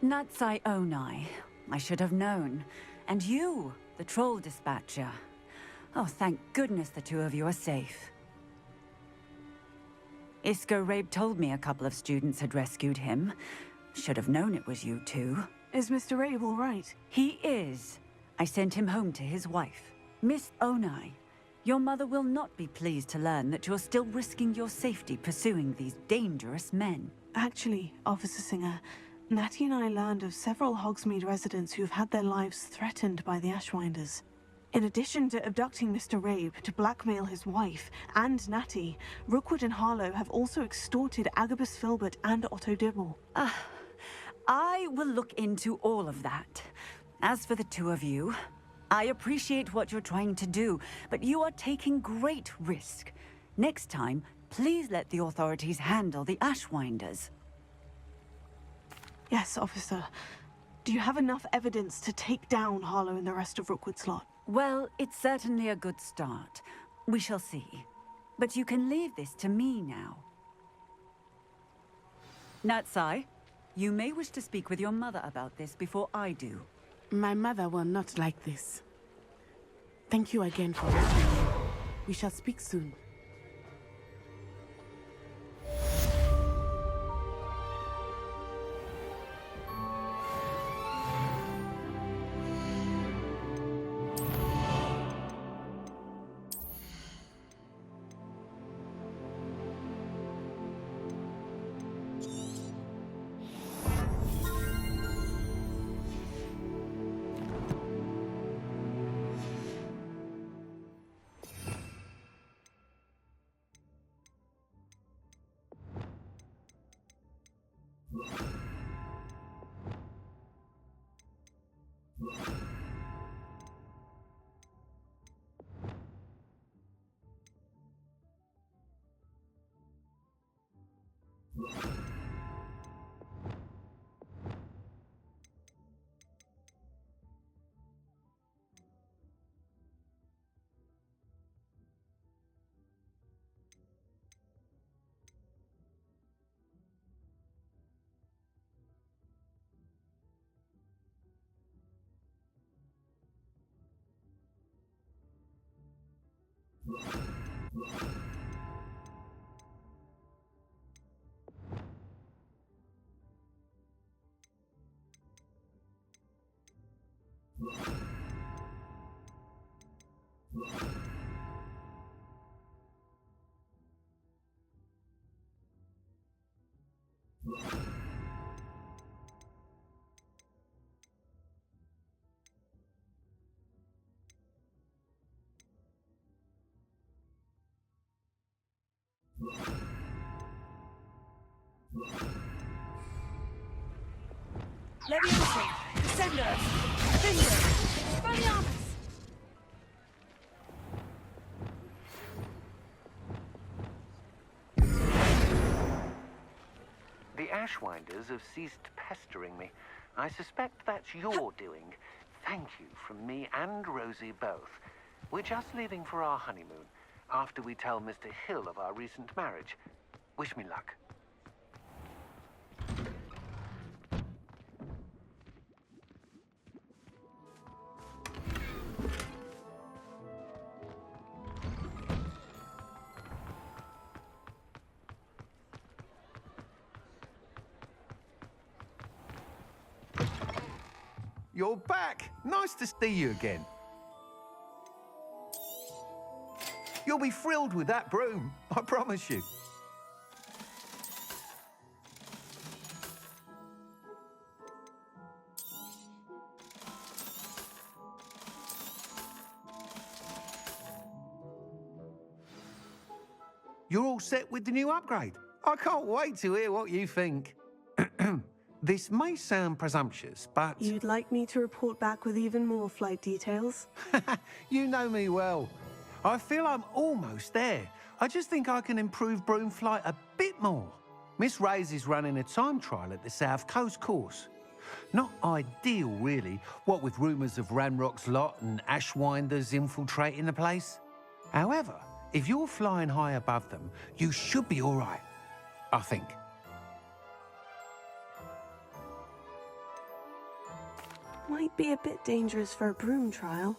Natsai Onai. I should have known. And you, the troll dispatcher. Oh, thank goodness the two of you are safe. Isco Rabe told me a couple of students had rescued him. Should have known it was you two. Is Mr. Rabe all right? He is. I sent him home to his wife. Miss Onai, your mother will not be pleased to learn that you're still risking your safety pursuing these dangerous men. Actually, Officer Singer, Natty and I learned of several Hogsmeade residents who've had their lives threatened by the Ashwinders. In addition to abducting Mr. Rabe to blackmail his wife and Natty, Rookwood and Harlow have also extorted Agabus Filbert and Otto Dibble. I will look into all of that. As for the two of you, I appreciate what you're trying to do, but you are taking great risk. Next time, please let the authorities handle the Ashwinders. Yes, officer. Do you have enough evidence to take down Harlow and the rest of Rookwood's lot? Well, it's certainly a good start. We shall see. But you can leave this to me now. Natsai, you may wish to speak with your mother about this before I do. My mother will not like this. Thank you again for rescuing me. We shall speak soon. Leviosa! Descenders! Fingers! Expelliarmus! The Ashwinders have ceased pestering me. I suspect that's your doing. Thank you from me and Rosie both. We're just leaving for our honeymoon, after we tell Mr. Hill of our recent marriage. Wish me luck. You're back! Nice to see you again. You'll be thrilled with that broom, I promise you. You're all set with the new upgrade. I can't wait to hear what you think. This may sound presumptuous, but... You'd like me to report back with even more flight details? You know me well. I feel I'm almost there. I just think I can improve broom flight a bit more. Miss Ray's is running a time trial at the South Coast course. Not ideal, really, what with rumours of Ranrock's lot and Ashwinders infiltrating the place. However, if you're flying high above them, you should be all right, I think. might be a bit dangerous for a broom trial.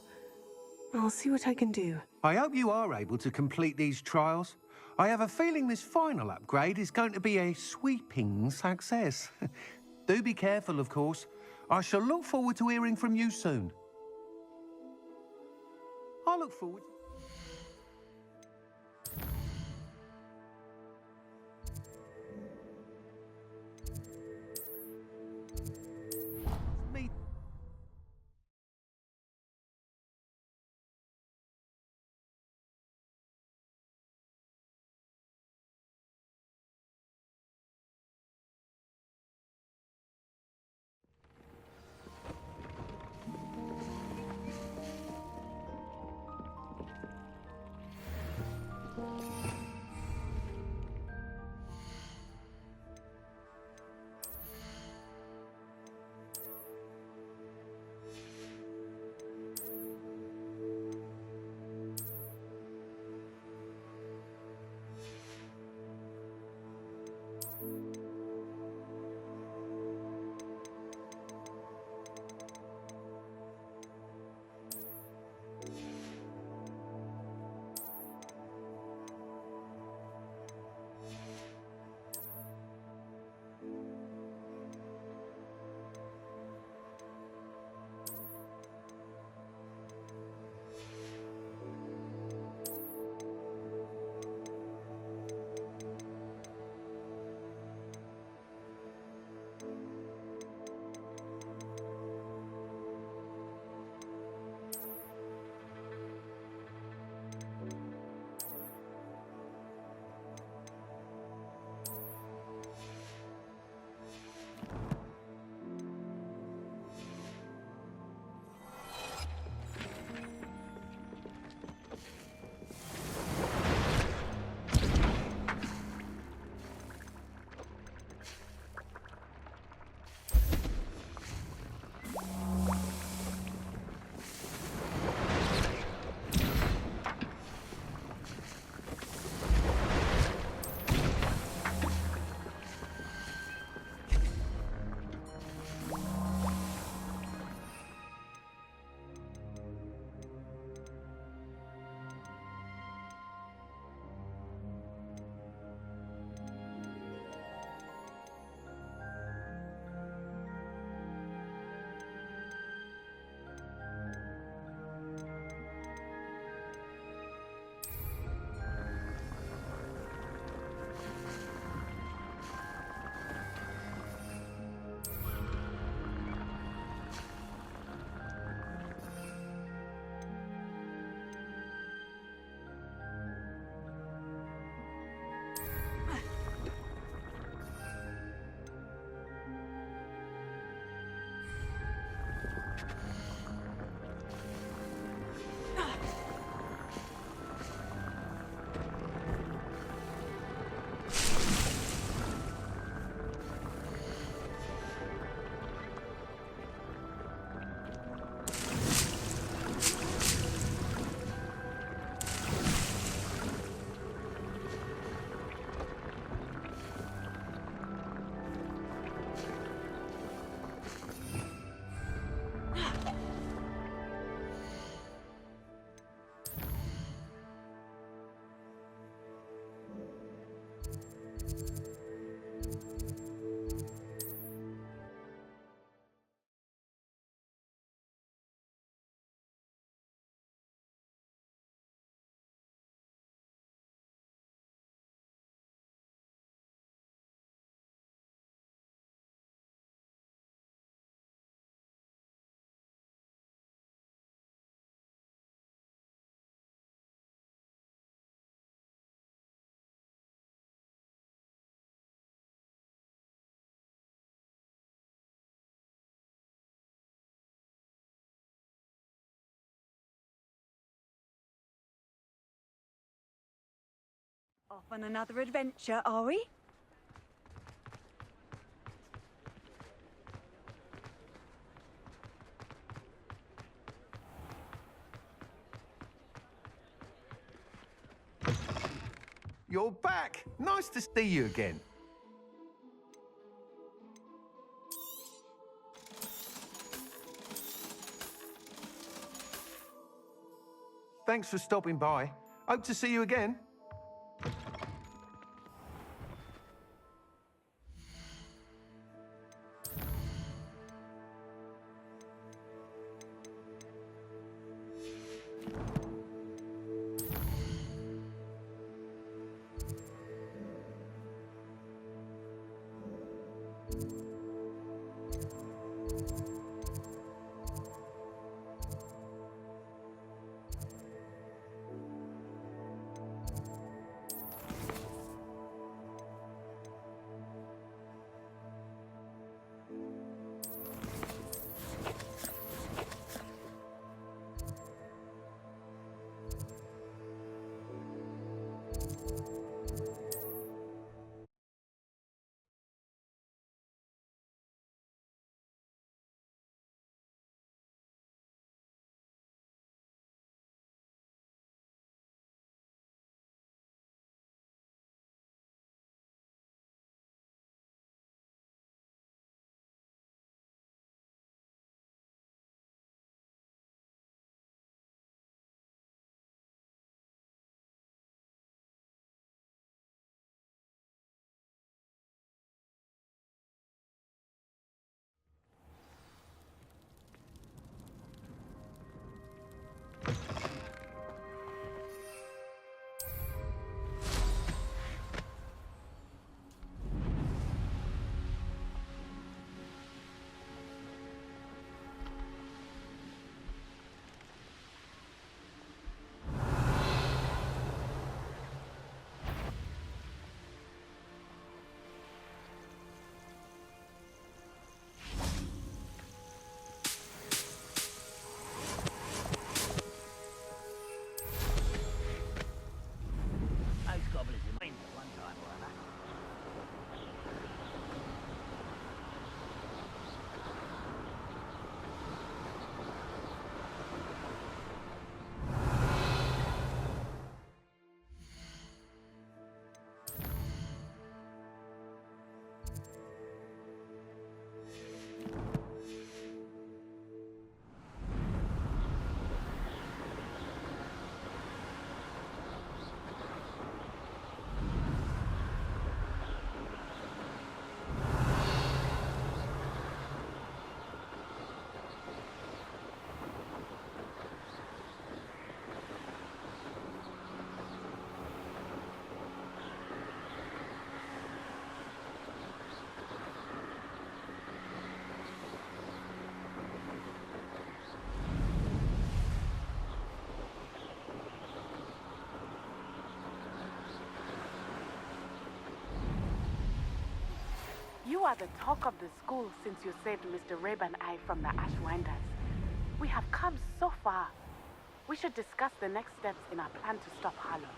I'll see what I can do. I hope you are able to complete these trials. I have a feeling this final upgrade is going to be a sweeping success. Do be careful, of course. I shall look forward to hearing from you soon. I look forward to... Off on another adventure, are we? You're back! Nice to see you again. Thanks for stopping by. Hope to see you again. You are the talk of the school since you saved Mr. Rabe and I from the Ashwinders. We have come so far. We should discuss the next steps in our plan to stop Harlow.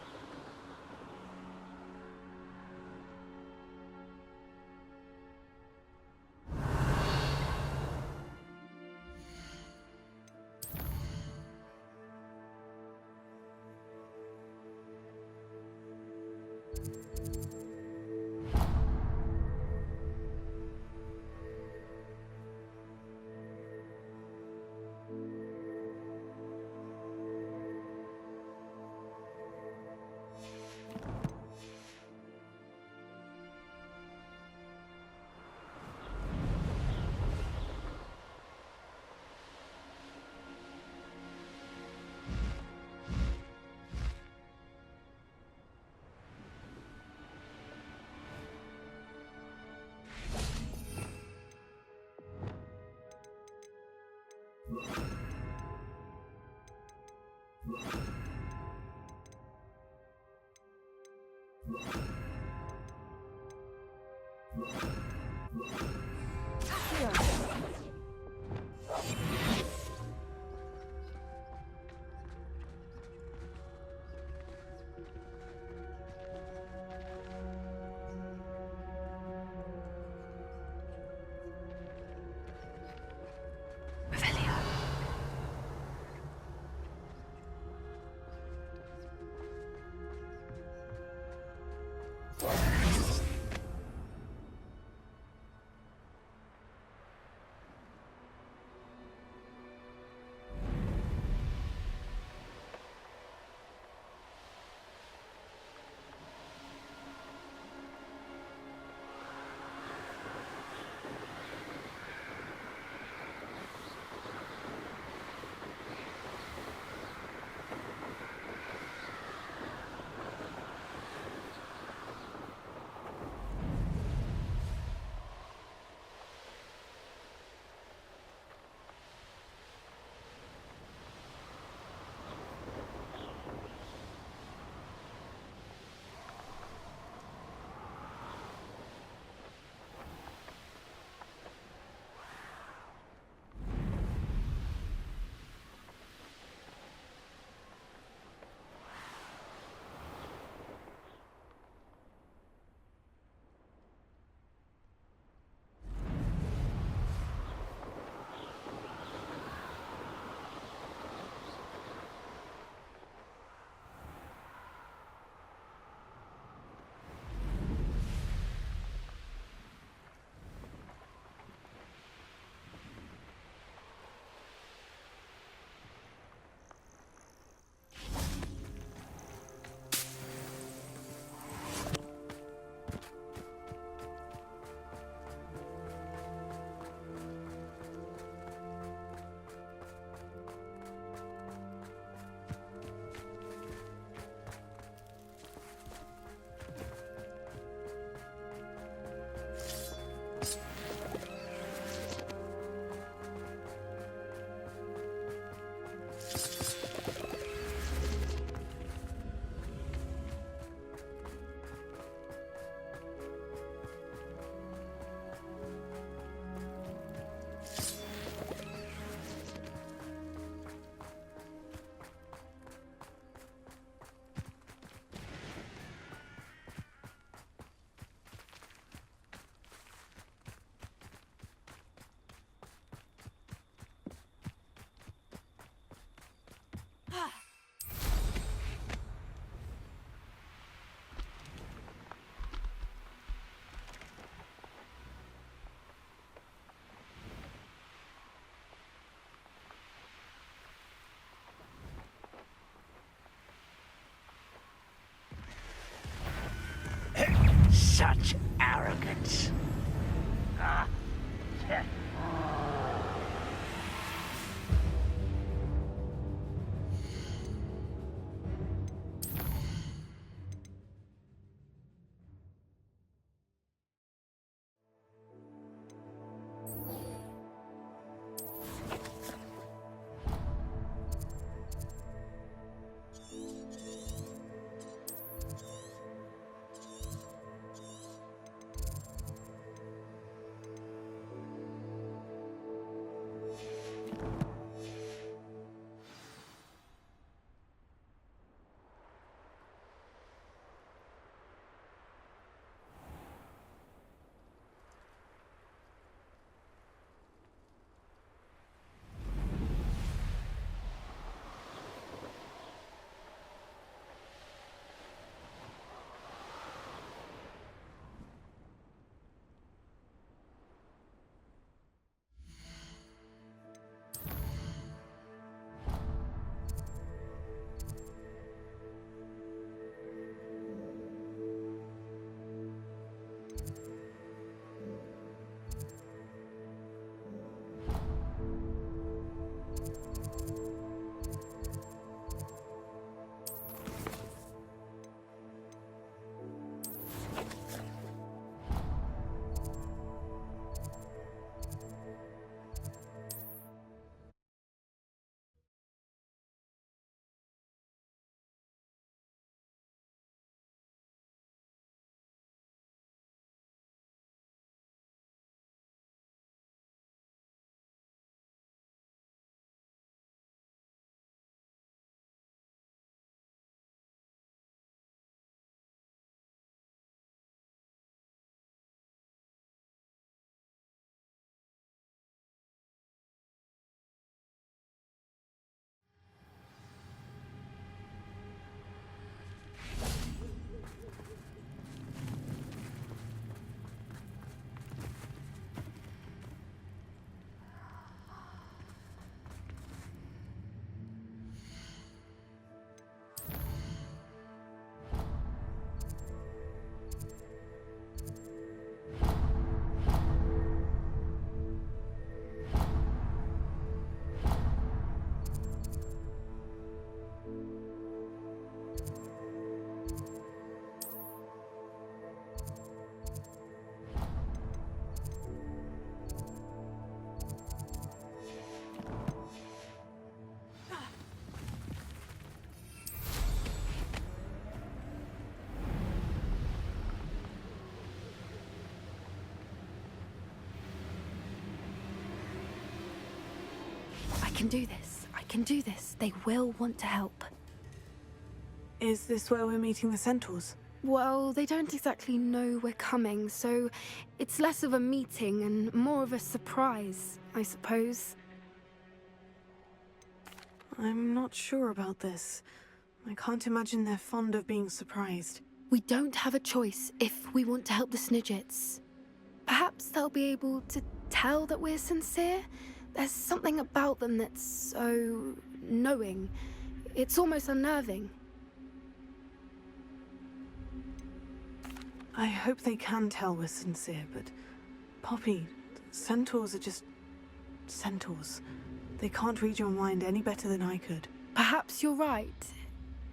Such arrogance. Ah, yeah. I can do this. I can do this. They will want to help. Is this where we're meeting the centaurs? Well, they don't exactly know we're coming, so it's less of a meeting and more of a surprise, I suppose. I'm not sure about this. I can't imagine they're fond of being surprised. We don't have a choice if we want to help the Snidgets. Perhaps they'll be able to tell that we're sincere. There's something about them that's so knowing. It's almost unnerving. I hope they can tell we're sincere, but Poppy, centaurs are just centaurs. They can't read your mind any better than I could. Perhaps you're right.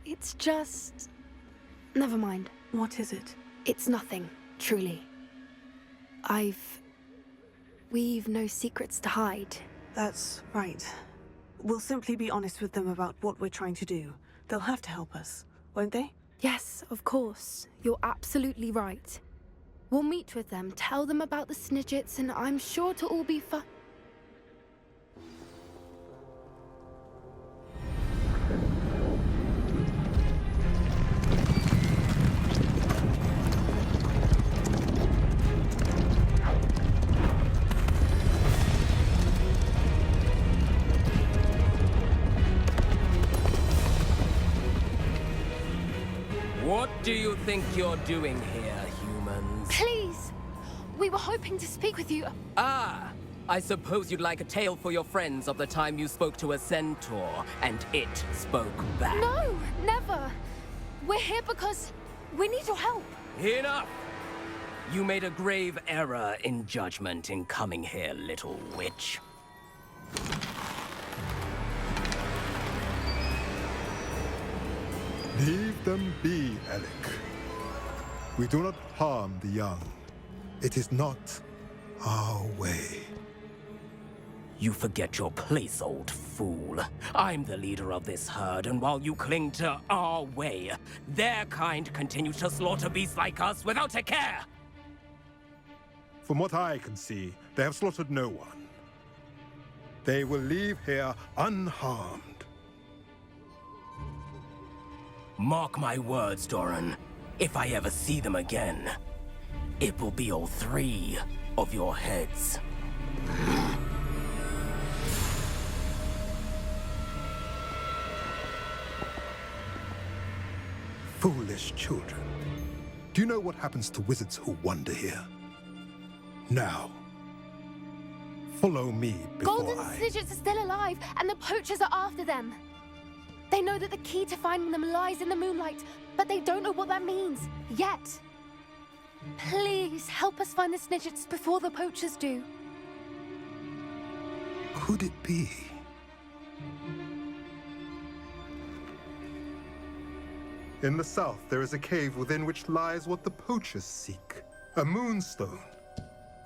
It's just... Never mind. What is it? It's nothing, truly. We've no secrets to hide. That's right. We'll simply be honest with them about what we're trying to do. They'll have to help us, won't they? Yes, of course. You're absolutely right. We'll meet with them, tell them about the Snidgets, and I'm sure to all be fun. What do you think you're doing here, humans? Please! We were hoping to speak with you. Ah! I suppose you'd like a tale for your friends of the time you spoke to a centaur, and it spoke back. No, never! We're here because we need your help. Enough! You made a grave error in judgment in coming here, little witch. Leave them be, Alec. We do not harm the young. It is not our way. You forget your place, old fool. I'm the leader of this herd, and while you cling to our way, their kind continue to slaughter beasts like us without a care! From what I can see, they have slaughtered no one. They will leave here unharmed. Mark my words, Doran. If I ever see them again, it will be all 3 of your heads. Foolish children. Do you know what happens to wizards who wander here? Now, follow me before Golden Snidgets are still alive, and the poachers are after them. They know that the key to finding them lies in the moonlight, but they don't know what that means, yet. Please, help us find the Snidgets before the poachers do. Could it be? In the south, there is a cave within which lies what the poachers seek. A moonstone.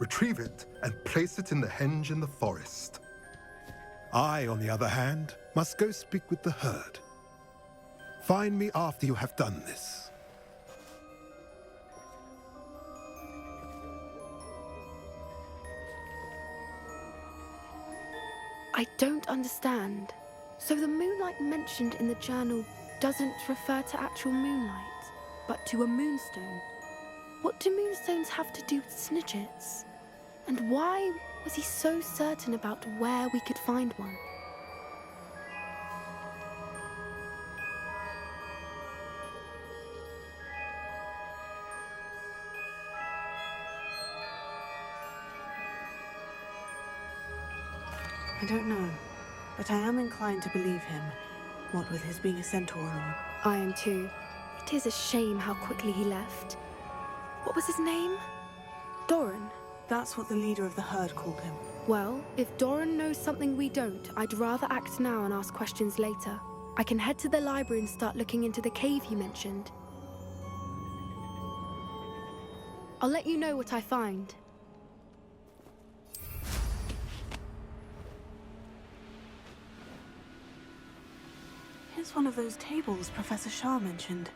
Retrieve it and place it in the henge in the forest. I, on the other hand, must go speak with the herd. Find me after you have done this. I don't understand. So the moonlight mentioned in the journal doesn't refer to actual moonlight, but to a moonstone. What do moonstones have to do with Snidgets? And why was he so certain about where we could find one? I don't know, but I am inclined to believe him, what with his being a centaur and all. I am too. It is a shame how quickly he left. What was his name? Doran? That's what the leader of the herd called him. Well, if Doran knows something we don't, I'd rather act now and ask questions later. I can head to the library and start looking into the cave you mentioned. I'll let you know what I find. Here's one of those tables Professor Shah mentioned.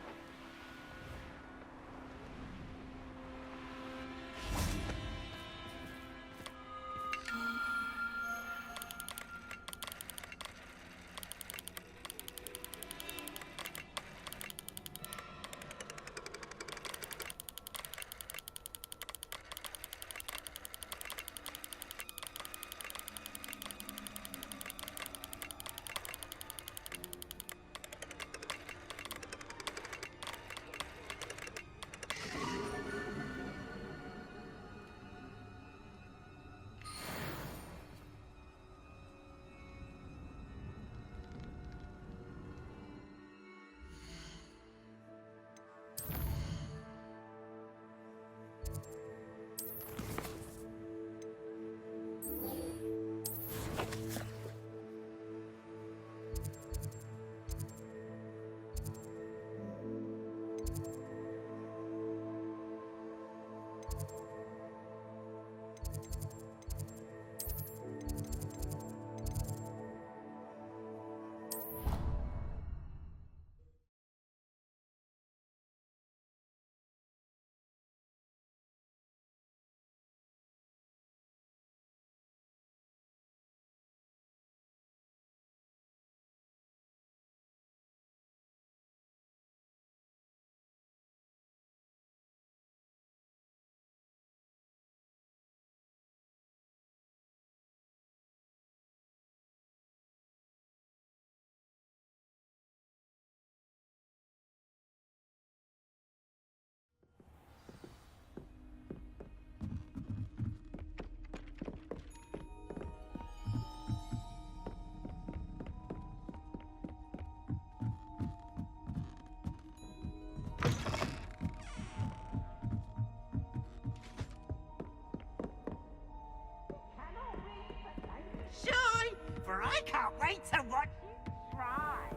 I can't wait to watch you try.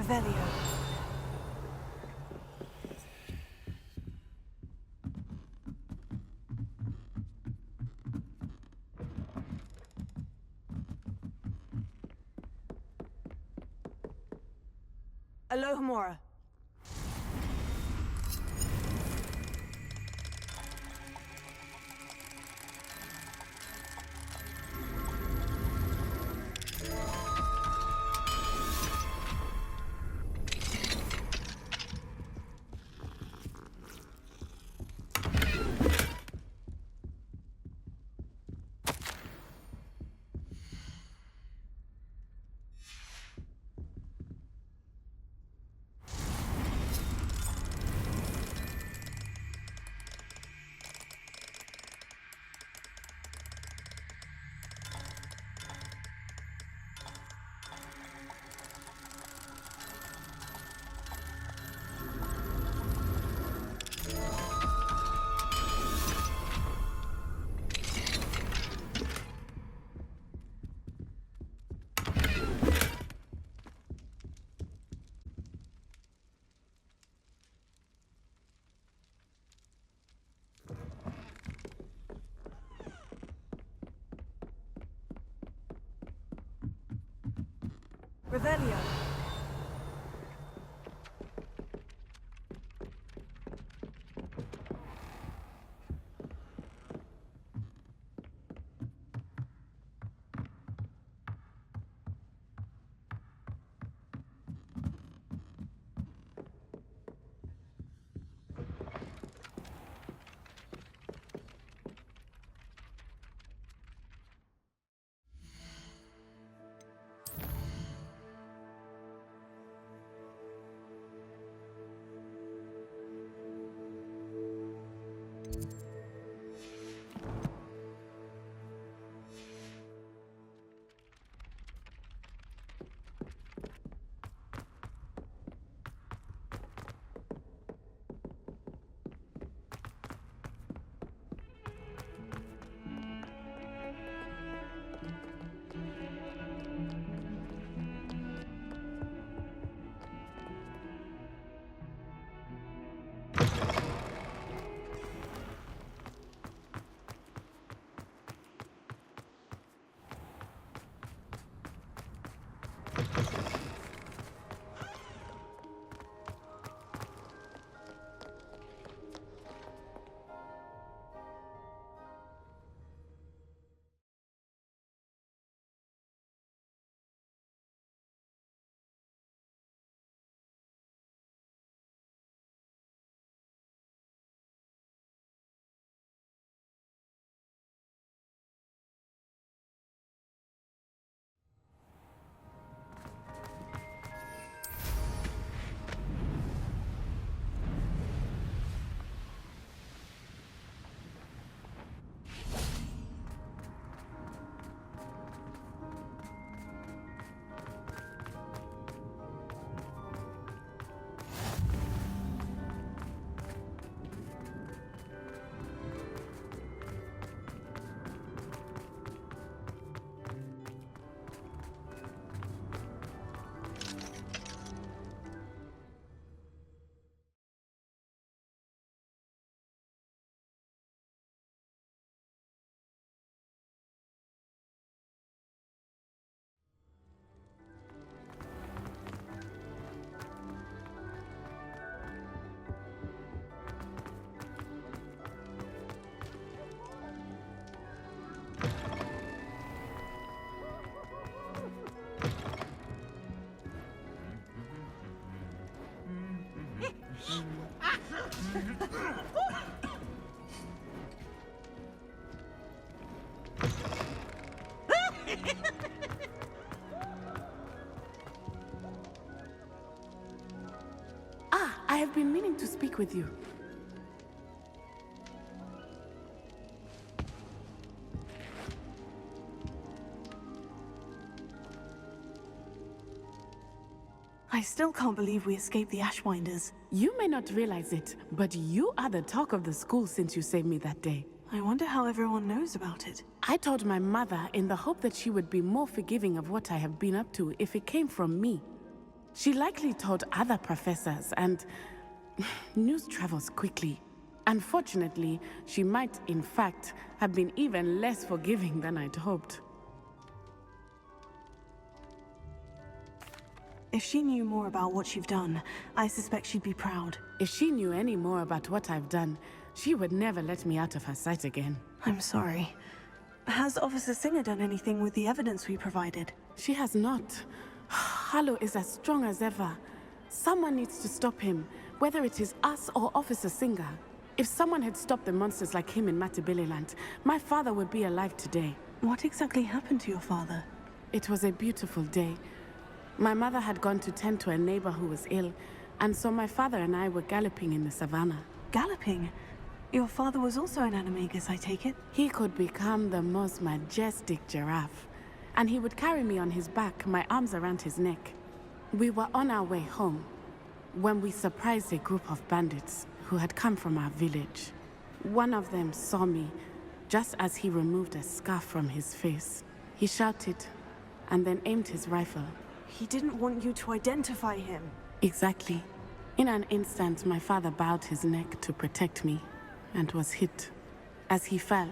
Revelio. Alohomora. Revelio. I have been meaning to speak with you. I still can't believe we escaped the Ashwinders. You may not realize it, but you are the talk of the school since you saved me that day. I wonder how everyone knows about it. I told my mother in the hope that she would be more forgiving of what I have been up to if it came from me. She likely told other professors, and news travels quickly. Unfortunately, she might, in fact, have been even less forgiving than I'd hoped. If she knew more about what you've done, I suspect she'd be proud. If she knew any more about what I've done, she would never let me out of her sight again. I'm sorry. Has Officer Singer done anything with the evidence we provided? She has not. Harlow is as strong as ever. Someone needs to stop him, whether it is us or Officer Singer. If someone had stopped the monsters like him in Matabeleland, my father would be alive today. What exactly happened to your father? It was a beautiful day. My mother had gone to tend to a neighbor who was ill, and so my father and I were galloping in the savannah. Galloping? Your father was also an animagus, I take it? He could become the most majestic giraffe, and he would carry me on his back, my arms around his neck. We were on our way home when we surprised a group of bandits who had come from our village. One of them saw me just as he removed a scarf from his face. He shouted and then aimed his rifle. He didn't want you to identify him. Exactly. In an instant, my father bowed his neck to protect me and was hit. As he fell,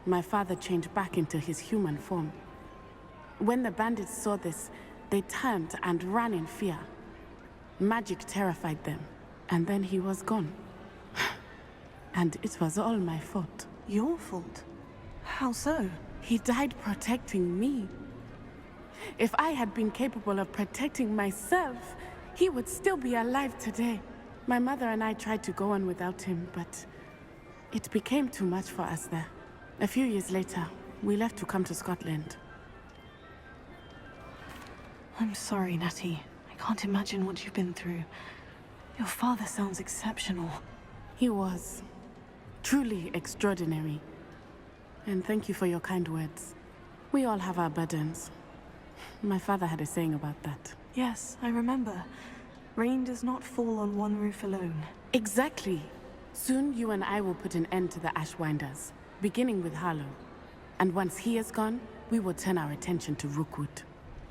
my father changed back into his human form. When the bandits saw this, they turned and ran in fear. Magic terrified them, and then he was gone. And it was all my fault. Your fault? How so? He died protecting me. If I had been capable of protecting myself, he would still be alive today. My mother and I tried to go on without him, but it became too much for us there. A few years later, we left to come to Scotland. I'm sorry, Natty. I can't imagine what you've been through. Your father sounds exceptional. He was. Truly extraordinary. And thank you for your kind words. We all have our burdens. My father had a saying about that. Yes, I remember. Rain does not fall on one roof alone. Exactly. Soon you and I will put an end to the Ashwinders, beginning with Harlow. And once he is gone, we will turn our attention to Rookwood.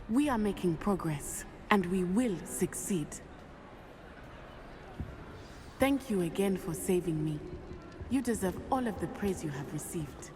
We are making progress, and we will succeed. Thank you again for saving me. You deserve all of the praise you have received.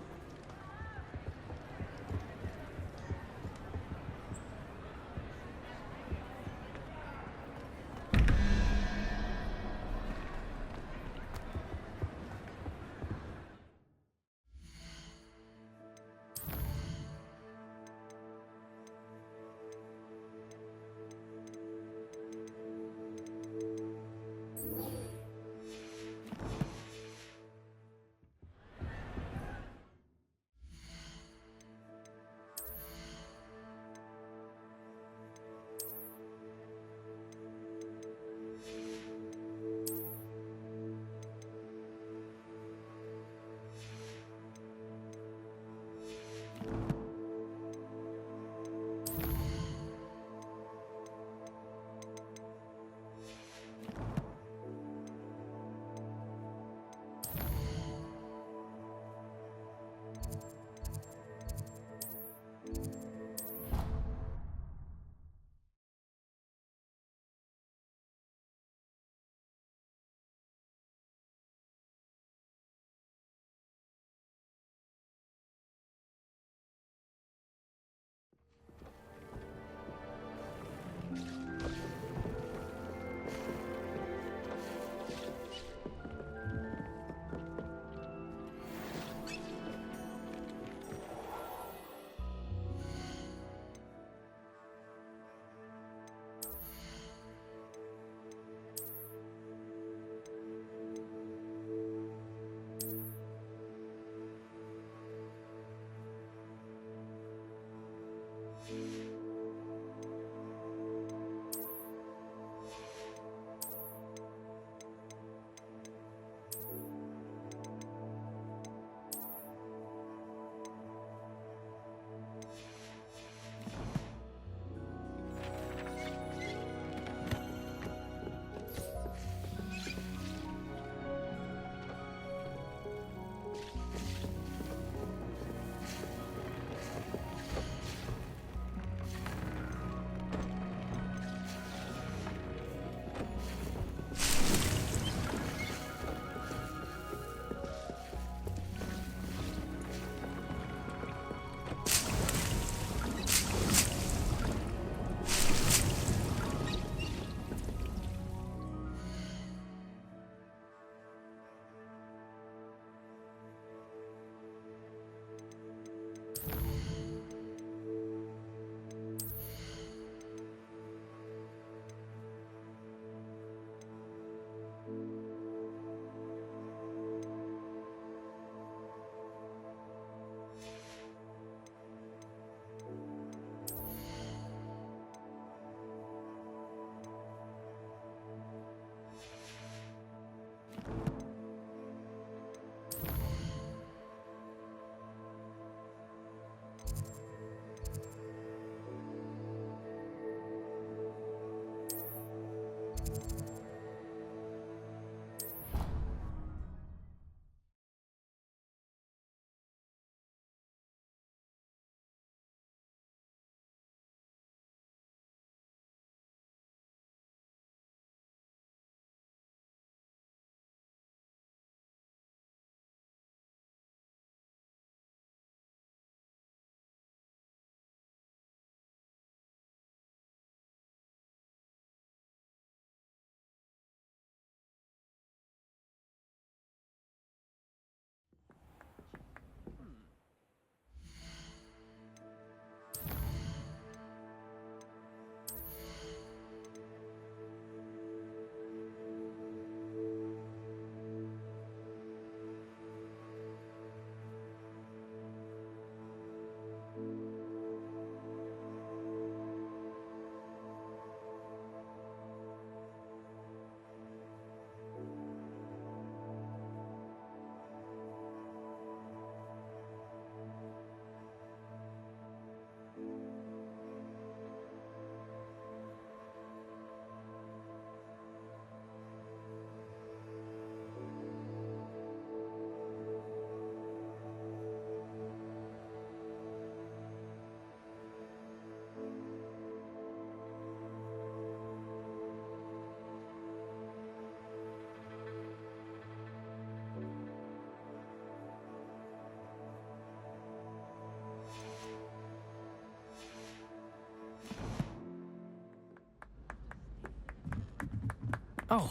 Oh,